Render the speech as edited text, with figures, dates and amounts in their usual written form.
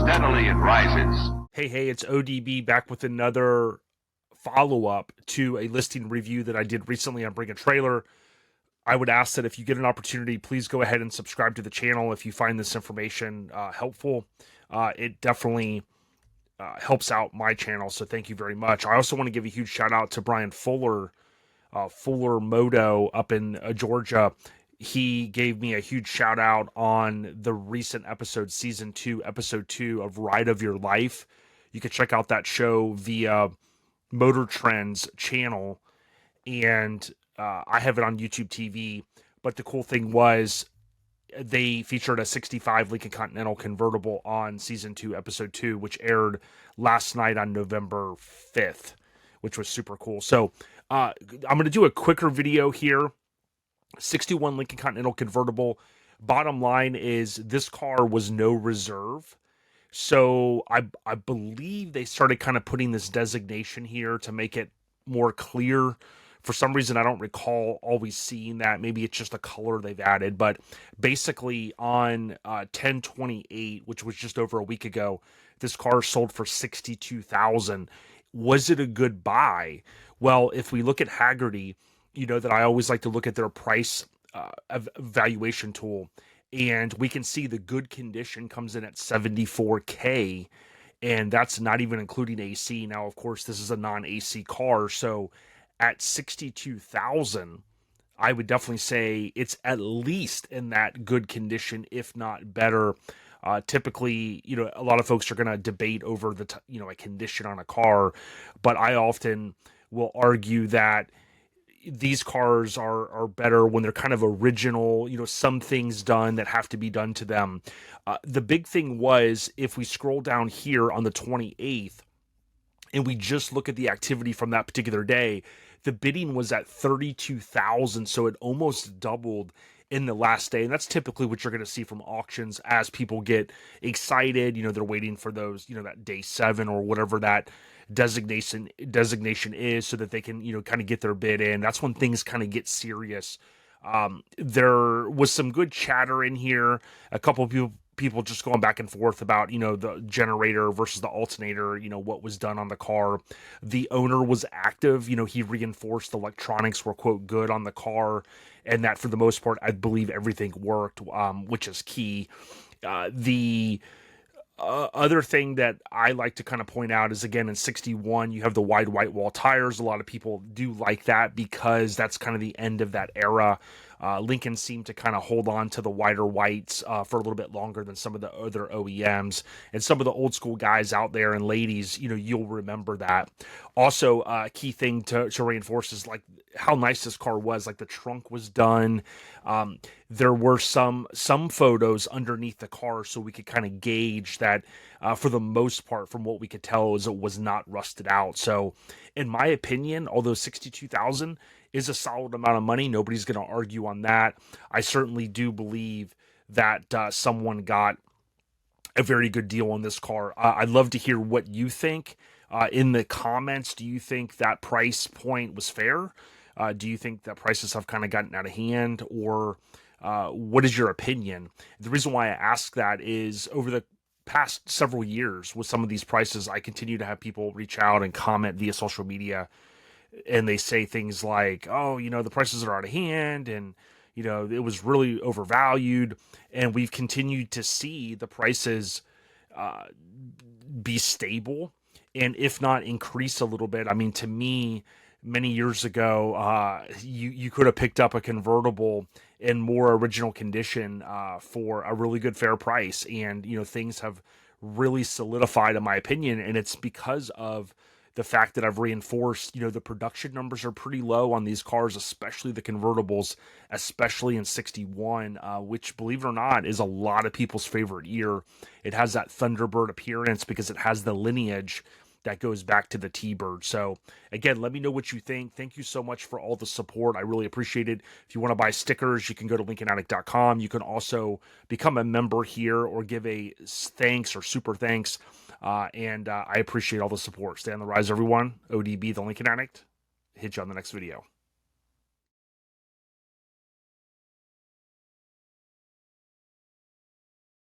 Steadily it rises. Hey, it's ODB back with another follow-up to a listing review that I did recently on Bring a Trailer. I would ask that if you get an opportunity, please go ahead and subscribe to the channel if you find this information helpful. It definitely helps out my channel, so thank you very much. I also want to give a huge shout out to Brian Fuller, Fuller Moto up in Georgia. He gave me a huge shout out on the recent episode, season 2, episode 2 of Ride of Your Life. You can check out that show via Motor Trend's channel, and I have it on YouTube TV. But the cool thing was they featured a 65 Lincoln Continental convertible on season 2, episode 2, which aired last night on November 5th, which was super cool. So I'm going to do a quicker video here. 61 Lincoln Continental convertible. Bottom line is this car was no reserve. So I believe they started kind of putting this designation here to make it more clear. For some reason, I don't recall always seeing that. Maybe it's just a color they've added. But basically on 10/28, which was just over a week ago, this car sold for $62,000. Was it a good buy? Well, if we look at Haggerty, you know that I always like to look at their price evaluation tool, and we can see the good condition comes in at $74K, and that's not even including AC. Now, of course, this is a non-AC car, so at $62,000, I would definitely say it's at least in that good condition, if not better. Typically, you know, a lot of folks are going to debate over a condition on a car, but I often will argue that these cars are better when they're kind of original, you know, some things done that have to be done to them. The big thing was, if we scroll down here on the 28th and we just look at the activity from that particular day, the bidding was at 32,000, so it almost doubled in the last day. And that's typically what you're going to see from auctions as people get excited. You know, they're waiting for those, you know, that day 7 or whatever that designation is, so that they can, you know, kind of get their bid in. That's when things kind of get serious. There was some good chatter in here. A couple of people just going back and forth about, you know, the generator versus the alternator, you know, what was done on the car. The owner was active, you know, he reinforced the electronics were, quote, good on the car, and that for the most part, I believe everything worked, which is key. The other thing that I like to kind of point out is, again, in 61, you have the wide white wall tires. A lot of people do like that because that's kind of the end of that era. Lincoln seemed to kind of hold on to the wider whites for a little bit longer than some of the other OEMs. And some of the old school guys out there and ladies, you know, you'll remember that. Also, a key thing to reinforce is like how nice this car was. Like the trunk was done. There were some photos underneath the car, so we could kind of gauge that for the most part, from what we could tell, is it was not rusted out. So in my opinion, although 62,000 is a solid amount of money, nobody's going to argue on that. I certainly do believe that someone got a very good deal on this car. I'd love to hear what you think in the comments. Do you think that price point was fair? Do you think that prices have kind of gotten out of hand, or what is your opinion? The reason why I ask that is, over the past several years with some of these prices, I continue to have people reach out and comment via social media, and they say things like, oh, you know, the prices are out of hand, and, you know, it was really overvalued. And we've continued to see the prices be stable, and if not increase a little bit. I mean, to me, many years ago, you could have picked up a convertible in more original condition for a really good fair price. And, you know, things have really solidified, in my opinion, and it's because of the fact that I've reinforced, you know, the production numbers are pretty low on these cars, especially the convertibles, especially in 61, which, believe it or not, is a lot of people's favorite year. It has that Thunderbird appearance because it has the lineage that goes back to the T-Bird. So again, let me know what you think. Thank you so much for all the support. I really appreciate it. If you want to buy stickers, you can go to LincolnAddict.com. You can also become a member here or give a thanks or super thanks. I appreciate all the support. Stay on the rise, everyone. ODB, the Lincoln Addict. Hit you on the next video.